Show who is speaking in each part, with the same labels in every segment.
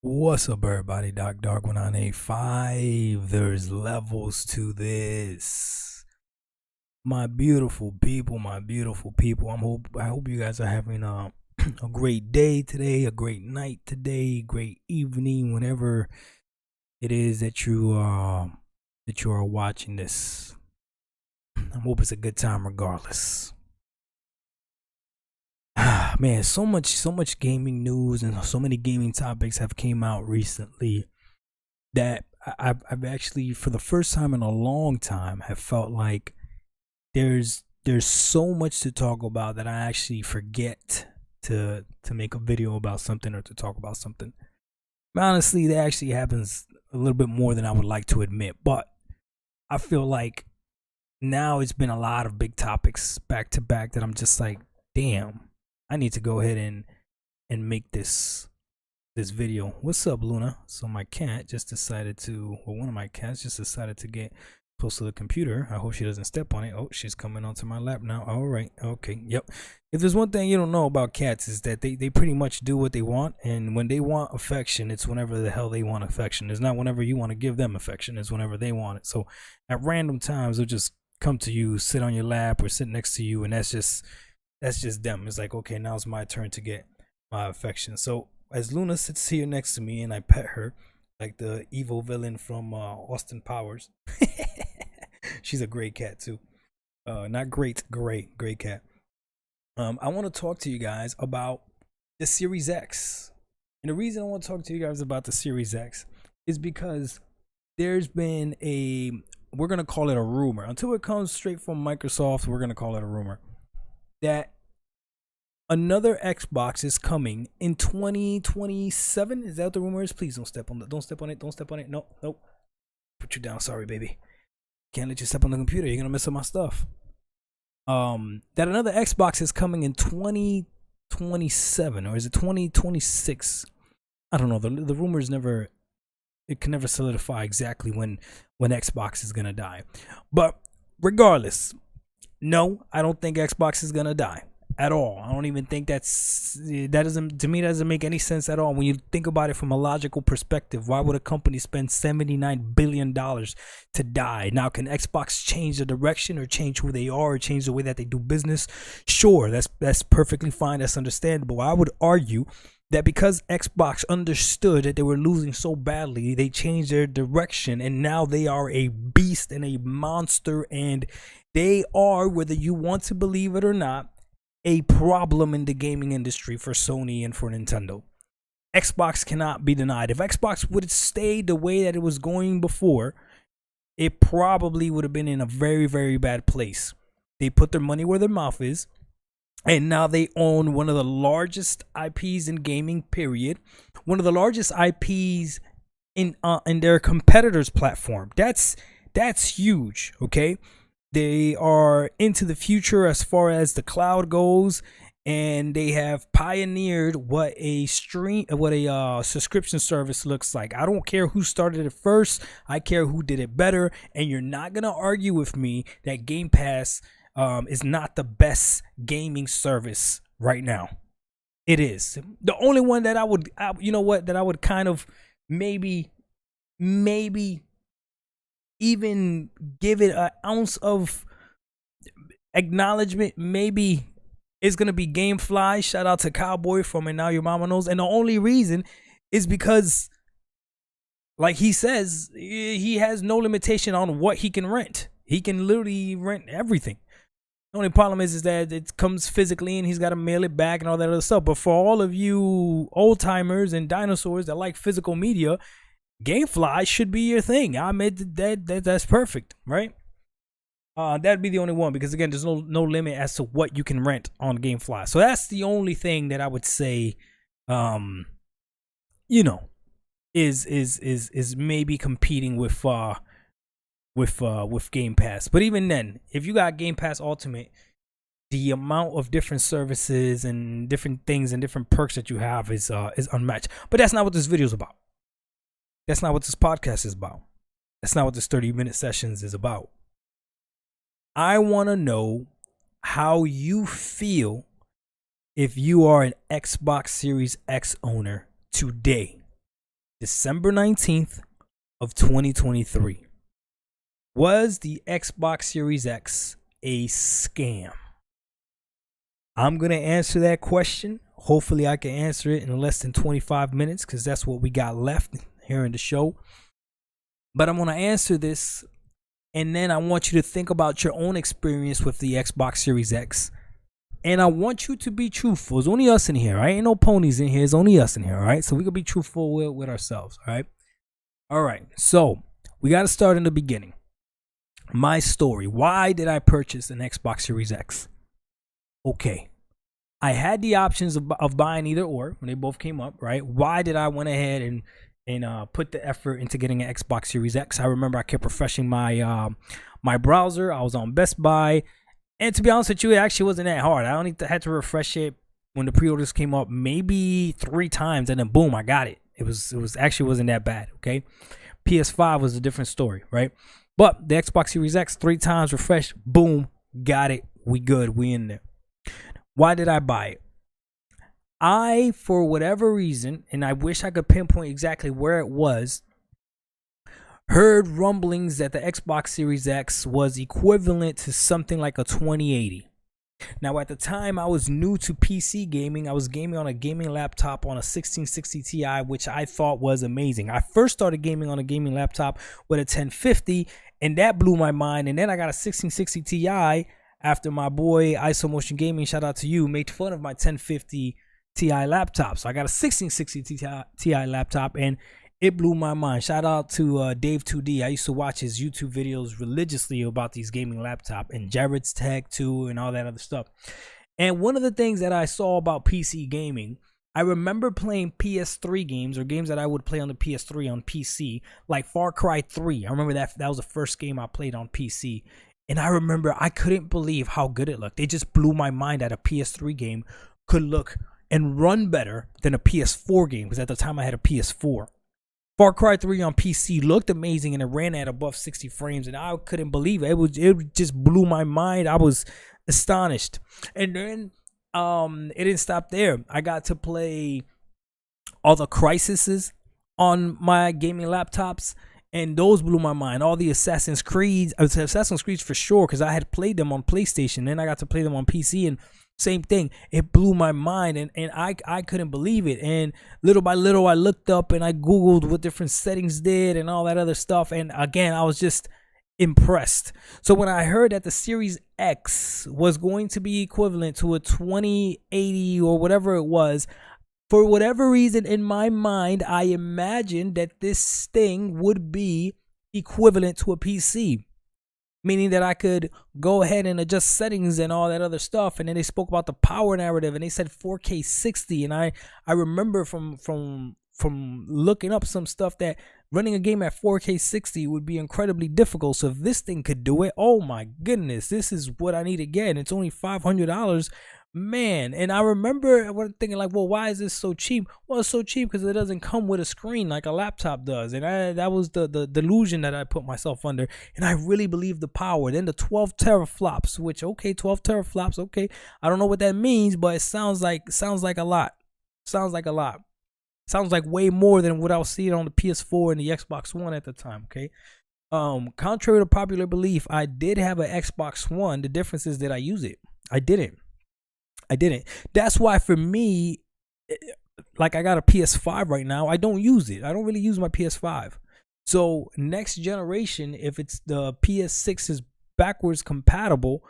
Speaker 1: What's up, everybody? Dark1985. There's levels to this. My beautiful people, I hope you guys are having a great day today, a great night today, great evening, whenever it is that you are watching this. I hope it's a good time regardless. Man, so much gaming news and so many gaming topics have came out recently that I've actually, for the first time in a long time, have felt like there's so much to talk about that I actually forget to make a video about something or to talk about something. But honestly, that actually happens a little bit more than I would like to admit. But I feel like now it's been a lot of big topics back to back that I'm just like, damn, I need to go ahead and make this video. What's up, Luna? So my cat just decided to, well, one of my cats just decided to get close to the computer. I hope she doesn't step on it. Oh, she's coming onto my lap now. All right. Okay. Yep. If there's one thing you don't know about cats, is that they pretty much do what they want. And when they want affection, it's whenever the hell they want affection. It's not whenever you want to give them affection. It's whenever they want it. So at random times, they'll just come to you, sit on your lap or sit next to you. And that's just them. It's like, okay, now it's my turn to get my affection. So as Luna sits here next to me and I pet her like the evil villain from Austin Powers. She's a great cat too. Not great cat. I want to talk to you guys about the Series X. And the reason I want to talk to you guys about the Series X is because there's been we're going to call it a rumor. Until it comes straight from Microsoft, we're going to call it a rumor that another Xbox is coming in 2027. Is that what the rumor is? Please don't step on it. Don't step on it. No. Put you down. Sorry, baby. Can't let you step on the computer. You're gonna mess up my stuff. That another Xbox is coming in 2027, or is it 2026? I don't know. The rumors never. It can never solidify exactly when Xbox is gonna die. But regardless, no, I don't think Xbox is gonna die at all. I don't even think that doesn't make any sense at all when you think about it from a logical perspective. Why would a company spend $79 billion to die? Now, can Xbox change the direction or change who they are or change the way that they do business? Sure, that's perfectly fine. That's understandable. I would argue that because Xbox understood that they were losing so badly, they changed their direction, and now they are a beast and a monster, and they are, whether you want to believe it or not, a problem in the gaming industry for Sony and for Nintendo. Xbox cannot be denied. If Xbox would have stayed the way that it was going before, it probably would have been in a very, very bad place. They put their money where their mouth is, and now they own one of the largest IPs in gaming, period. One of the largest IPs in their competitors' platform. That's huge, okay? They are into the future as far as the cloud goes, and they have pioneered what a subscription service looks like. I don't care who started it first. I care who did it better. And you're not gonna argue with me that Game Pass is not the best gaming service right now. It is. The only one that I would kind of maybe even give it an ounce of acknowledgement, maybe it's gonna be GameFly. Shout out to Cowboy from And Now Your Mama Knows. And the only reason is because, like he says, he has no limitation on what he can rent. He can literally rent everything. The only problem is that it comes physically and he's got to mail it back and all that other stuff. But for all of you old timers and dinosaurs that like physical media, GameFly should be your thing. I admit that's perfect, right? That'd be the only one, because again, there's no limit as to what you can rent on GameFly. So that's the only thing that I would say, is maybe competing with Game Pass. But even then, if you got Game Pass Ultimate, the amount of different services and different things and different perks that you have is unmatched. But that's not what this video is about. That's not what this podcast is about. That's not what this 30-minute sessions is about. I want to know how you feel if you are an Xbox Series X owner today. December 19th of 2023. Was the Xbox Series X a scam? I'm going to answer that question. Hopefully I can answer it in less than 25 minutes because that's what we got left here in the show. But I'm going to answer this, and then I want you to think about your own experience with the Xbox Series X. And I want you to be truthful. It's only us in here, right? Ain't no ponies in here. It's only us in here, all right? So we can be truthful with ourselves, all right? All right. So we got to start in the beginning. My story. Why did I purchase an Xbox Series X? Okay. I had the options of buying either or when they both came up, right? Why did I went ahead and put the effort into getting an Xbox Series X? I remember I kept refreshing my my browser. I was on Best Buy. And to be honest with you, it actually wasn't that hard. I only had to refresh it when the pre-orders came up maybe 3 times, and then boom, I got it. It was actually wasn't that bad, okay? PS5 was a different story, right? But the Xbox Series X, 3 times refreshed, boom, got it. We good. We in there. Why did I buy it? I, for whatever reason, and I wish I could pinpoint exactly where it was, heard rumblings that the Xbox Series X was equivalent to something like a 2080. Now, at the time, I was new to PC gaming. I was gaming on a gaming laptop on a 1660 Ti, which I thought was amazing. I first started gaming on a gaming laptop with a 1050, and that blew my mind. And then I got a 1660 Ti after my boy IsoMotion Gaming, shout out to you, made fun of my 1050 Ti laptop. So I got a 1660 Ti laptop, and it blew my mind. Shout out to Dave 2D. I used to watch his YouTube videos religiously about these gaming laptop, and Jared's Tech too, and all that other stuff. And one of the things that I saw about PC gaming, I remember playing PS3 games, or games that I would play on the PS3 on PC, like Far Cry 3. I remember that was the first game I played on PC. And I remember I couldn't believe how good it looked. It just blew my mind that a PS3 game could look and run better than a PS4 game, because at the time I had a PS4. Far Cry 3 on PC looked amazing, and it ran at above 60 frames, and I couldn't believe it. It just blew my mind. I was astonished. And then it didn't stop there. I got to play all the Crysis on my gaming laptops, and those blew my mind. All the Assassin's Creed for sure, because I had played them on PlayStation. Then I got to play them on PC, and same thing. It blew my mind, and I couldn't believe it. And little by little, I looked up and I Googled what different settings did and all that other stuff. And again, I was just impressed. So when I heard that the Series X was going to be equivalent to a 2080 or whatever it was, for whatever reason in my mind, I imagined that this thing would be equivalent to a PC, meaning that I could go ahead and adjust settings and all that other stuff. And then they spoke about the power narrative, and they said 4K 60. And I remember from looking up some stuff that running a game at 4K 60 would be incredibly difficult. So if this thing could do it, oh my goodness, this is what I need to get. And it's only $500. Man, and I remember thinking like, well, why is this so cheap? Well, it's so cheap because it doesn't come with a screen like a laptop does. And that was the delusion that I put myself under. And I really believed the power. Then the 12 teraflops, which, okay, 12 teraflops, okay. I don't know what that means, but it sounds like a lot. Sounds like a lot. Sounds like way more than what I was seeing on the PS4 and the Xbox One at the time, okay? Contrary to popular belief, I did have an Xbox One. The difference is that I use it. I didn't. That's why for me, like I got a PS5 right now, I don't use it. I don't really use my PS5. So next generation, if it's the PS6 is backwards compatible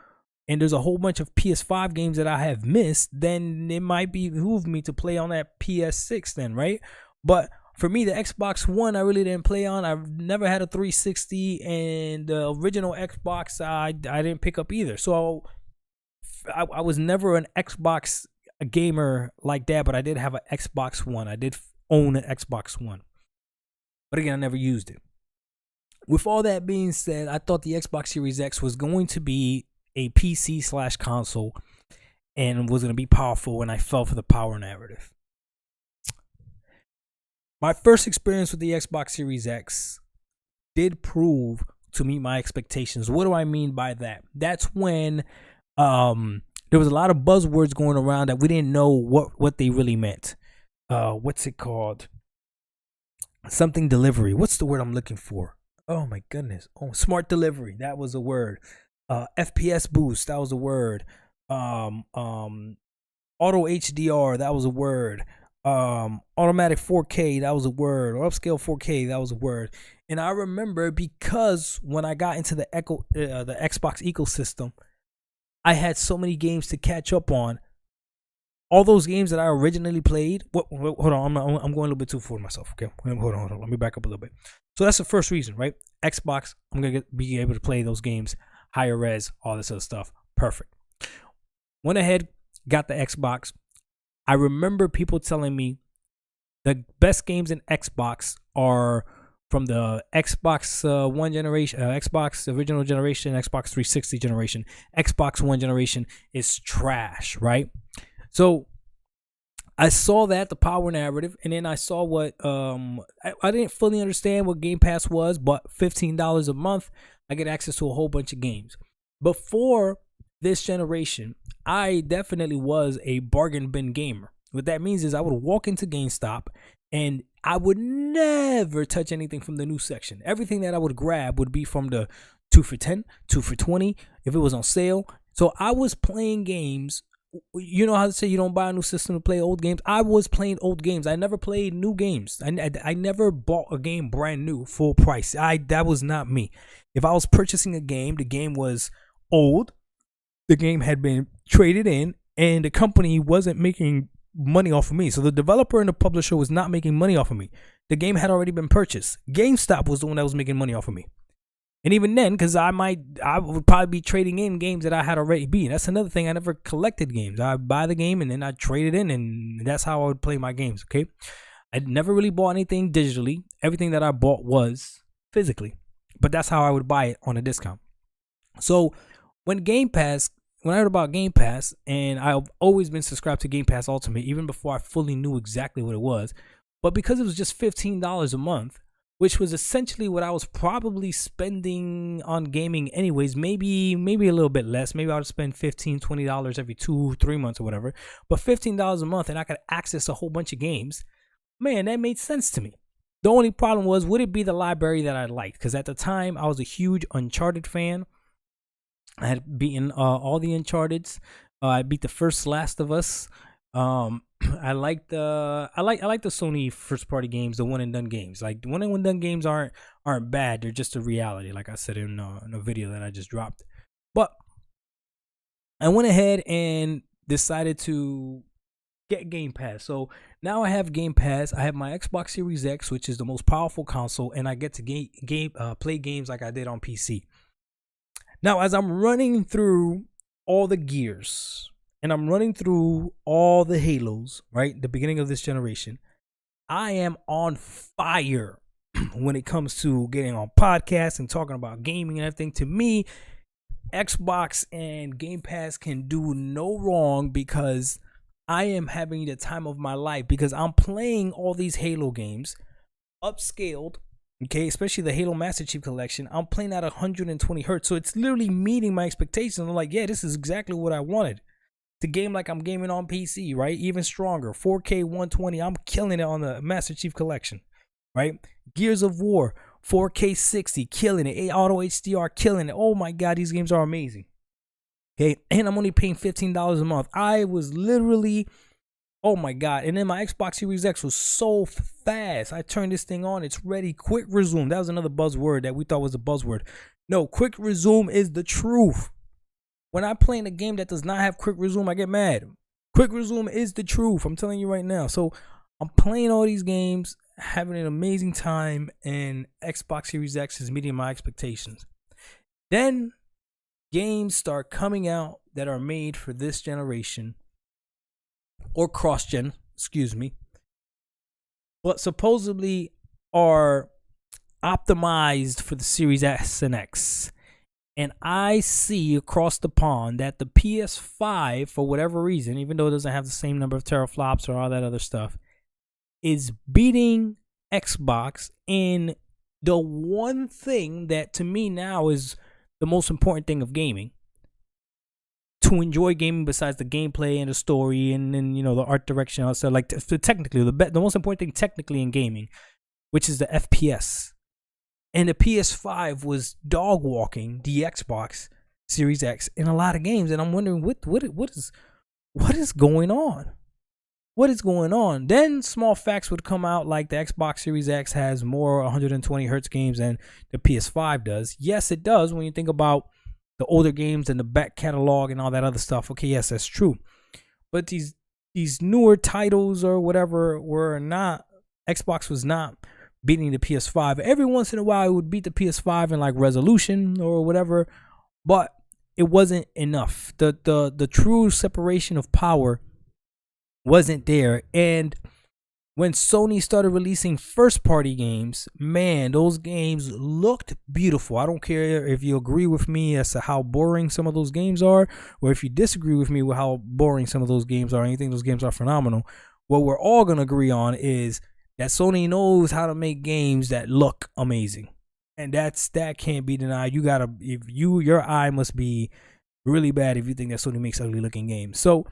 Speaker 1: and there's a whole bunch of PS5 games that I have missed, then it might behoove me to play on that PS6 then, right? But for me, the Xbox One, I really didn't play on. I've never had a 360, and the original Xbox, I didn't pick up either. So I was never an Xbox gamer like that, but I did have an Xbox One. I did own an Xbox One. But again, I never used it. With all that being said, I thought the Xbox Series X was going to be a PC/console and was going to be powerful, and I fell for the power narrative. My first experience with the Xbox Series X did prove to meet my expectations. What do I mean by that? That's when there was a lot of buzzwords going around that we didn't know what they really meant. What's it called? something delivery. What's the word I'm looking for? Oh my goodness. Oh, smart delivery. That was a word. FPS boost. That was a word. Um, um, Auto HDR. That was a word. Automatic 4K. That was a word. Or upscale 4K. That was a word. And I remember because when I got into the Xbox ecosystem, I had so many games to catch up on. All those games that I originally played. Hold on, I'm going a little bit too for myself. Okay, hold on. Let me back up a little bit. So that's the first reason, right? Xbox. I'm gonna be able to play those games, higher res, all this other stuff. Perfect. Went ahead, got the Xbox. I remember people telling me the best games in Xbox are from the Xbox One generation, Xbox original generation, Xbox 360 generation. Xbox One generation is trash, right? So I saw that, the power narrative, and then I saw what I didn't fully understand what Game Pass was, but $15 a month, I get access to a whole bunch of games. Before this generation, I definitely was a bargain bin gamer. What that means is I would walk into GameStop and I would never touch anything from the new section. Everything that I would grab would be from the 2 for 10, 2 for 20, if it was on sale. So I was playing games. You know how to say you don't buy a new system to play old games? I was playing old games. I never played new games. I never bought a game brand new, full price. That was not me. If I was purchasing a game, the game was old. The game had been traded in, and the company wasn't making money off of me. So the developer and the publisher was not making money off of me. The game had already been purchased. GameStop was the one that was making money off of me. And even then, because I would probably be trading in games that I had already beat. That's another thing. I never collected games. I buy the game and then I trade it in, and that's how I would play my games. Okay, I never really bought anything digitally. Everything that I bought was physically, but that's how I would buy it on a discount. So when I heard about Game Pass, and I've always been subscribed to Game Pass Ultimate even before I fully knew exactly what it was, but because it was just $15 a month, which was essentially what I was probably spending on gaming anyways, maybe a little bit less. Maybe I would spend $15, $20 every 2-3 months or whatever, but $15 a month and I could access a whole bunch of games. Man, that made sense to me. The only problem was, would it be the library that I liked? Because at the time, I was a huge Uncharted fan. I had beaten all the Uncharted's. I beat the first Last of Us. I like the Sony first party games, the one and done games. Like the one and done games aren't bad. They're just a reality, like I said in a video that I just dropped. But I went ahead and decided to get Game Pass. So now I have Game Pass. I have my Xbox Series X, which is the most powerful console, and I get to play games like I did on PC. Now, as I'm running through all the Gears and I'm running through all the Halos, right, the beginning of this generation, I am on fire when it comes to getting on podcasts and talking about gaming and everything. To me, Xbox and Game Pass can do no wrong because I am having the time of my life because I'm playing all these Halo games, upscaled, okay, especially the Halo Master Chief Collection. I'm playing at 120 hertz, so it's literally meeting my expectations. I'm like, yeah, this is exactly what I wanted. To game like I'm gaming on PC, right? Even stronger, 4K 120. I'm killing it on the Master Chief Collection, right? Gears of War, 4K 60, killing it. Auto HDR, killing it. Oh my God, these games are amazing. Okay, and I'm only paying $15 a month. I was literally, oh my God. And then my Xbox Series X was so fast. I turned this thing on. It's ready. Quick resume. That was another buzzword that we thought was a buzzword. No, quick resume is the truth. When I play in a game that does not have quick resume, I get mad. Quick resume is the truth. I'm telling you right now. So I'm playing all these games, having an amazing time, and Xbox Series X is meeting my expectations. Then games start coming out that are made for this generation, or cross-gen, excuse me, but supposedly are optimized for the Series S and X. And I see across the pond that the PS5, for whatever reason, even though it doesn't have the same number of teraflops or all that other stuff, is beating Xbox in the one thing that to me now is the most important thing of gaming. To enjoy gaming besides the gameplay and the story and then, you know, the art direction. Also, like technically, the most important thing technically in gaming which is the FPS. And the PS5 was dog walking the Xbox Series X in a lot of games. And I'm wondering what is going on? What is going on? Then small facts would come out like the Xbox Series X has more 120 hertz games than the PS5 does. Yes, it does when you think about the older games and the back catalog and all that other stuff. Okay, yes, that's true. But these newer titles or whatever were not, Xbox was not beating the PS5. Every once in a while it would beat the PS5 in like resolution or whatever, but it wasn't enough. The true separation of power wasn't there. And when Sony started releasing first party games, man, those games looked beautiful. I don't care if you agree with me as to how boring some of those games are, or if you disagree with me with how boring some of those games are, and you think those games are phenomenal. What we're all going to agree on is that Sony knows how to make games that look amazing. And that can't be denied. Your eye must be really bad if you think that Sony makes ugly looking games. So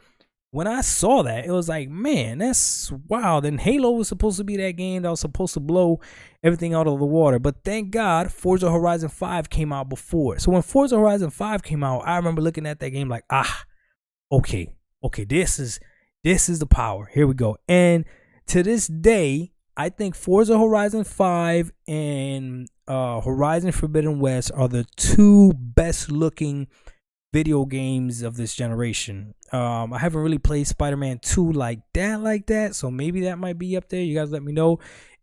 Speaker 1: when I saw that, it was like, man, that's wow. Then Halo was supposed to be that game that was supposed to blow everything out of the water. But thank God Forza Horizon 5 came out before. So when Forza Horizon 5 came out, I remember looking at that game like, okay, this is the power. Here we go. And to this day, I think Forza Horizon 5 and Horizon Forbidden West are the two best looking video games of this generation. I haven't really played Spider-Man 2 like that, so maybe that might be up there. You guys let me know.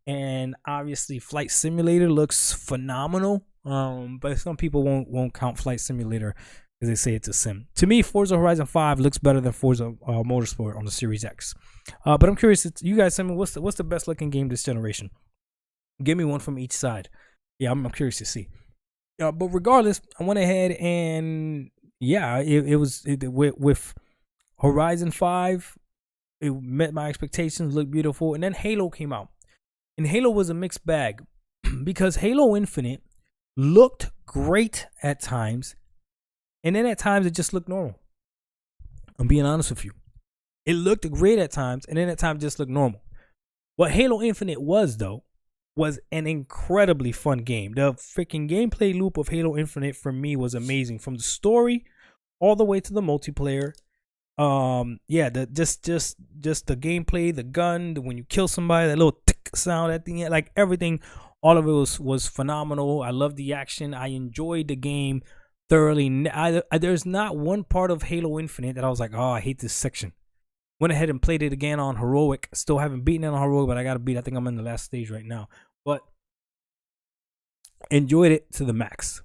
Speaker 1: And obviously Flight Simulator looks phenomenal, but some people won't count Flight Simulator because they say it's a sim. To me, Forza Horizon 5 looks better than Forza Motorsport on the Series X. But I'm curious, you guys tell me what's the best looking game this generation? Give me one from each side. Yeah, I'm curious to see. But regardless, I went ahead and with Horizon 5, it met my expectations, looked beautiful. And then Halo came out. And Halo was a mixed bag because Halo Infinite looked great at times. And then at times it just looked normal. I'm being honest with you. It looked great at times, and then at times it just looked normal. What Halo Infinite was, though, was an incredibly fun game. The freaking gameplay loop of Halo Infinite for me was amazing, from the story all the way to the multiplayer. Just the gameplay, the gun, when you kill somebody, that little tick sound at the end, like everything, all of it was phenomenal. I loved the action. I enjoyed the game thoroughly. There's not one part of Halo Infinite that I was like, oh, I hate this section. Went ahead and played it again on Heroic. Still haven't beaten it on Heroic, but I got to beat. I think I'm in the last stage right now. But enjoyed it to the max.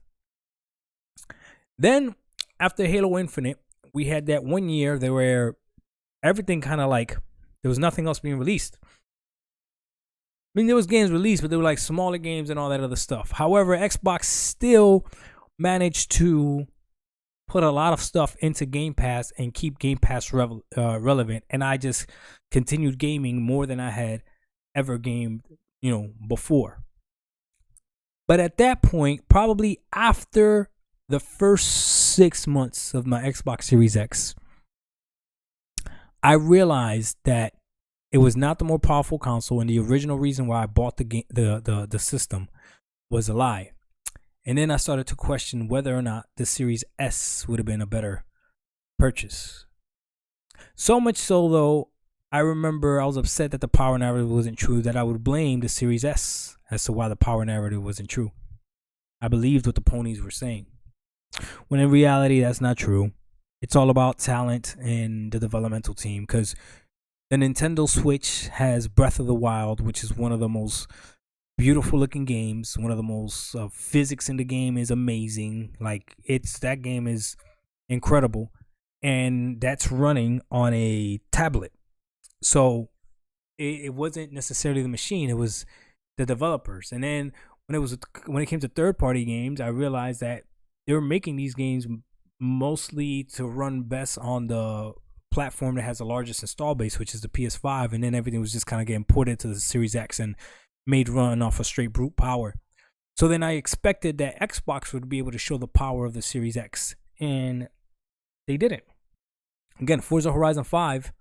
Speaker 1: Then, after Halo Infinite, we had that 1 year there where everything kind of like, there was nothing else being released. I mean, there was games released, but they were like smaller games and all that other stuff. However, Xbox still managed to put a lot of stuff into Game Pass and keep Game Pass relevant. And I just continued gaming more than I had ever gamed, before. But at that point, probably after the first 6 months of my Xbox Series X, I realized that it was not the more powerful console, and the original reason why I bought the system was a lie. And then I started to question whether or not the Series S would have been a better purchase. So much so, though, I remember I was upset that the power narrative wasn't true, that I would blame the Series S as to why the power narrative wasn't true. I believed what the ponies were saying, when in reality, that's not true. It's all about talent and the developmental team, because the Nintendo Switch has Breath of the Wild, which is one of the most beautiful looking games. One of the most physics in the game is amazing. Like, that game is incredible, and that's running on a tablet. So it wasn't necessarily the machine, it was the developers. And then when it came to third party games, I realized that they were making these games mostly to run best on the platform that has the largest install base, which is the PS5, and then everything was just kind of getting ported to the Series X and made run off of straight brute power. So then I expected that Xbox would be able to show the power of the Series X, and they didn't. Again, Forza Horizon 5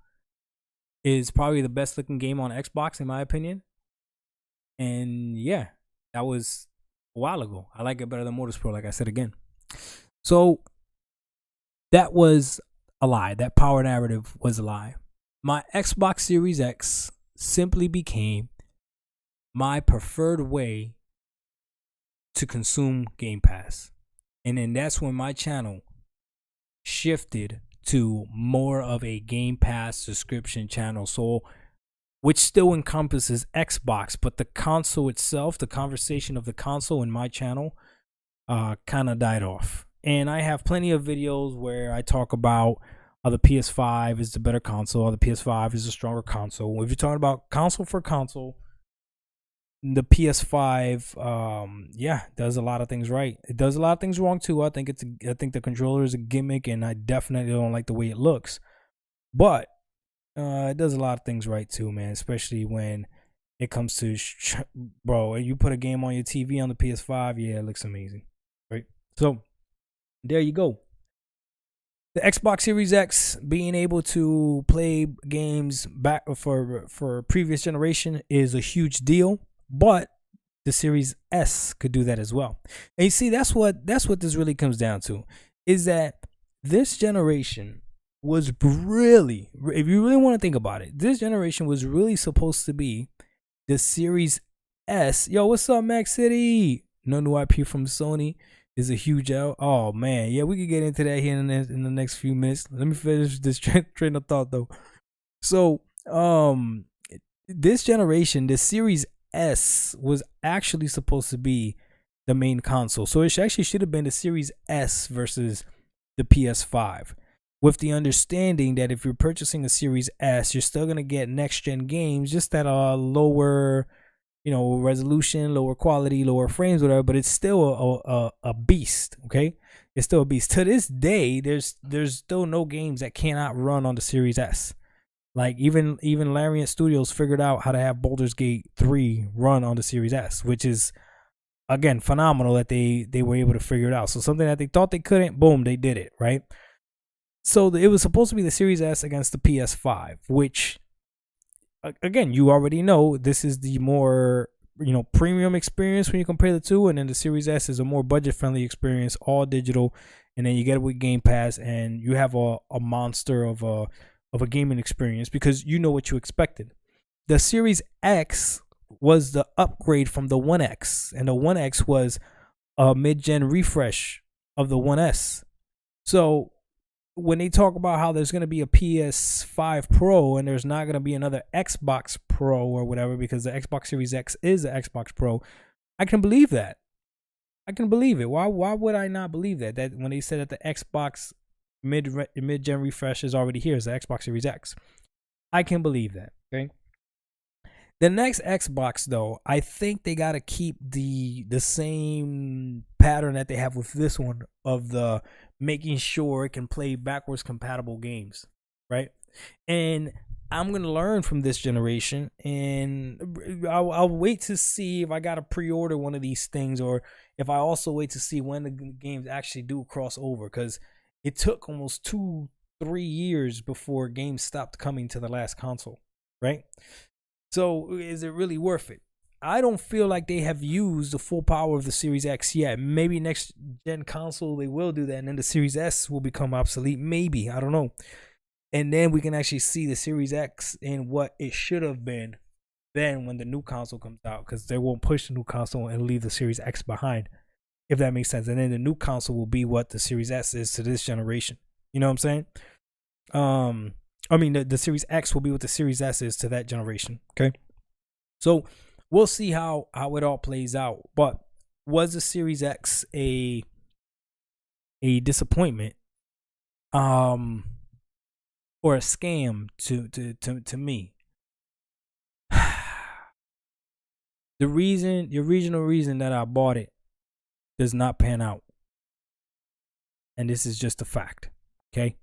Speaker 1: is probably the best looking game on Xbox in my opinion, and yeah, that was a while ago. I like it better than Motorsport, like I said again. So that was a lie. That power narrative was a lie. My Xbox Series X simply became my preferred way to consume Game Pass. And then that's when my channel shifted to more of a Game Pass subscription channel. So, which still encompasses Xbox, but the console itself, the conversation of the console in my channel, kind of died off. And I have plenty of videos where I talk about how the PS5 is the better console, how the PS5 is a stronger console. If you're talking about console for console, the PS5, does a lot of things right. It does a lot of things wrong too. I think the controller is a gimmick, and I definitely don't like the way it looks. But it does a lot of things right too, man. Especially when it comes to bro, you put a game on your TV on the PS5, yeah, it looks amazing, right? So there you go. The Xbox Series X being able to play games back for previous generation is a huge deal, but the Series S could do that as well. And you see, that's what this really comes down to, is that this generation was really, if you really want to think about it, this generation was really supposed to be the Series S. Yo, what's up, Max City? No new IP from Sony is a huge L. Oh man, yeah, we could get into that here in the next few minutes. Let me finish this train of thought though. So, this generation, the Series S was actually supposed to be the main console. So it actually should have been the Series S versus the PS5, with the understanding that if you're purchasing a Series S, you're still gonna get next gen games, just at a lower, resolution, lower quality, lower frames, whatever. But it's still a beast. Okay, it's still a beast. To this day, there's still no games that cannot run on the Series S. Like even Larian Studios figured out how to have Baldur's Gate 3 run on the Series S, which is, again, phenomenal that they were able to figure it out. So something that they thought they couldn't, boom, they did it, right? So it was supposed to be the Series S against the PS5, which, again, you already know this is the more, premium experience when you compare the two, and then the Series S is a more budget-friendly experience, all digital, and then you get it with Game Pass, and you have a monster of a gaming experience because you know what you expected. The Series X was the upgrade from the One X, and the One X was a mid-gen refresh of the One S. So when they talk about how there's going to be a PS5 Pro and there's not going to be another Xbox Pro or whatever because the Xbox Series X is the Xbox Pro, I can believe that. I can believe it. Why would I not believe that? That when they said that the Xbox mid-gen refresh is already here, is the Xbox Series X. I can believe that. Okay. The next Xbox, though, I think they gotta keep the same pattern that they have with this one of the making sure it can play backwards compatible games, right? And I'm gonna learn from this generation, and I'll wait to see if I gotta pre-order one of these things, or if I also wait to see when the games actually do cross over, because it took almost 2-3 years before games stopped coming to the last console, right? So is it really worth it? I don't feel like they have used the full power of the Series X yet. Maybe next gen console they will do that, and then the Series S will become obsolete. Maybe, I don't know. And then we can actually see the Series X in what it should have been then when the new console comes out, because they won't push the new console and leave the Series X behind, if that makes sense. And then the new console will be what the Series S is to this generation. You know what I'm saying? The Series X will be what the Series S is to that generation. Okay. So we'll see how it all plays out. But was the Series X a disappointment? Or a scam to me? The original reason that I bought it does not pan out. And this is just a fact. Okay.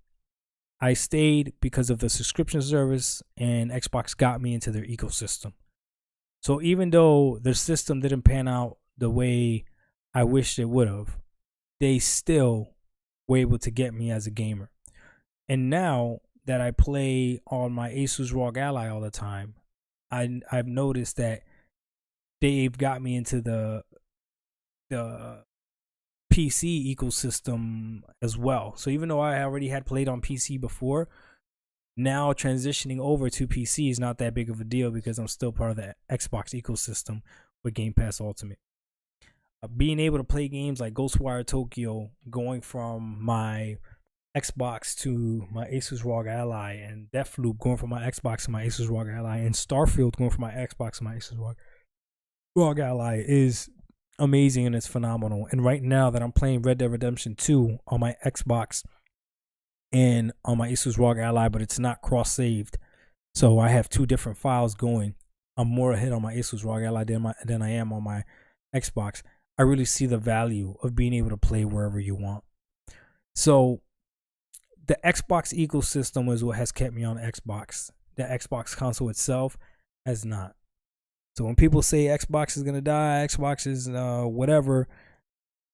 Speaker 1: I stayed because of the subscription service, and Xbox got me into their ecosystem. So even though the system didn't pan out the way I wished it would have, they still were able to get me as a gamer. And now that I play on my Asus ROG Ally all the time, I've noticed that they've got me into the PC ecosystem as well. So even though I already had played on PC before, now transitioning over to PC is not that big of a deal because I'm still part of the Xbox ecosystem with Game Pass Ultimate. Being able to play games like Ghostwire Tokyo, going from my Xbox to my Asus ROG Ally, and Deathloop going from my Xbox to my Asus ROG Ally, and Starfield going from my Xbox to my Asus ROG Ally is amazing, and it's phenomenal. And right now that I'm playing Red Dead Redemption 2 on my Xbox and on my Asus ROG Ally, but it's not cross-saved, so I have two different files going. I'm more ahead on my Asus ROG Ally than I am on my Xbox. I really see the value of being able to play wherever you want. So the Xbox ecosystem is what has kept me on Xbox. The Xbox console itself has not. So when people say Xbox is going to die, Xbox is whatever,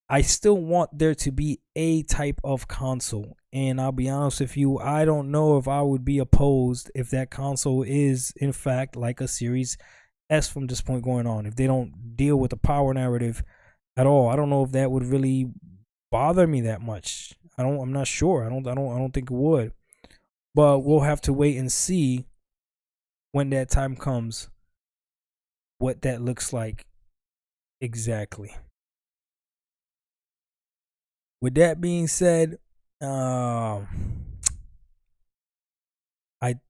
Speaker 1: I still want there to be a type of console. And I'll be honest with you, I don't know if I would be opposed if that console is, in fact, like a Series S from this point going on. If they don't deal with the power narrative at all, I don't know if that would really bother me that much. I'm not sure. I don't think it would. But we'll have to wait and see when that time comes what that looks like exactly. With that being said, I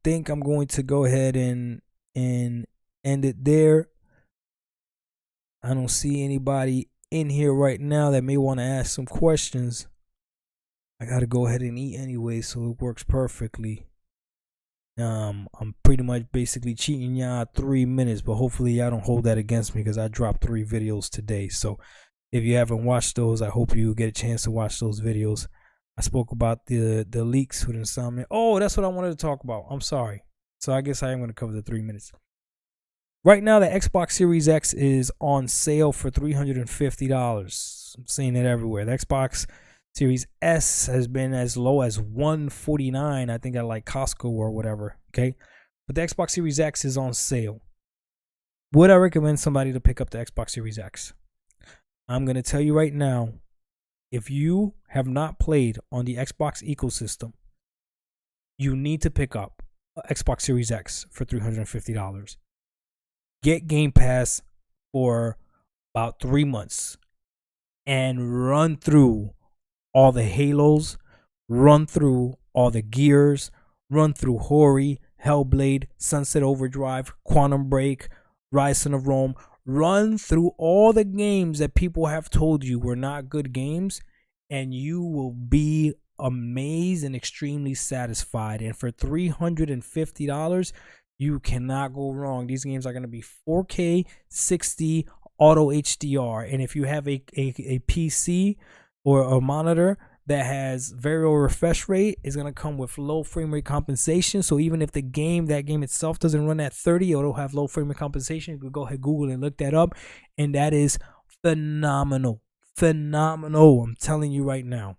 Speaker 1: think I'm going to go ahead and end it there. I don't see anybody in here right now that may want to ask some questions. I gotta go ahead and eat anyway, so it works perfectly. I'm pretty much basically cheating y'all 3 minutes, but hopefully y'all don't hold that against me because I dropped 3 videos today. So if you haven't watched those, I hope you get a chance to watch those videos. I spoke about the leaks with Insomniac. Oh, that's what I wanted to talk about. I'm sorry. So I guess I am going to cover the 3 minutes. Right now, the Xbox Series X is on sale for $350. I'm seeing it everywhere. The Xbox Series S has been as low as $149, I think, at like Costco or whatever. Okay, but the Xbox Series X is on sale. Would I recommend somebody to pick up the Xbox Series X? I'm going to tell you right now, if you have not played on the Xbox ecosystem, you need to pick up Xbox Series X for $350. Get Game Pass for about 3 months and run through all the Halos, run through all the Gears, run through Hori, Hellblade, Sunset Overdrive, Quantum Break, Rise Son of Rome. Run through all the games that people have told you were not good games, and you will be amazed and extremely satisfied. And for $350, you cannot go wrong. These games are going to be 4K, 60, auto HDR. And if you have a PC or a monitor that has very low refresh rate, is going to come with low frame rate compensation. So even if that game itself doesn't run at 30, it'll have low frame rate compensation. You can go ahead, Google and look that up. And that is phenomenal. Phenomenal. I'm telling you right now.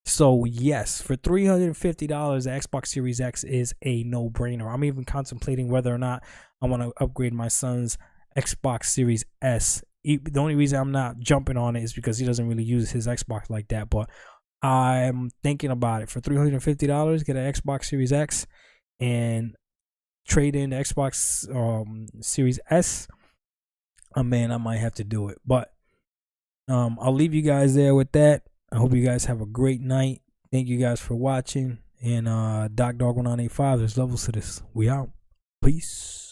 Speaker 1: So yes, for $350, the Xbox Series X is a no-brainer. I'm even contemplating whether or not I want to upgrade my son's Xbox Series S. The only reason I'm not jumping on it is because he doesn't really use his Xbox like that. But I'm thinking about it. For $350, get an Xbox Series X and trade in the Xbox Series S. Man, I might have to do it. But I'll leave you guys there with that. I hope you guys have a great night. Thank you guys for watching. And Doc Dog 1985, there's levels to this. We out. Peace.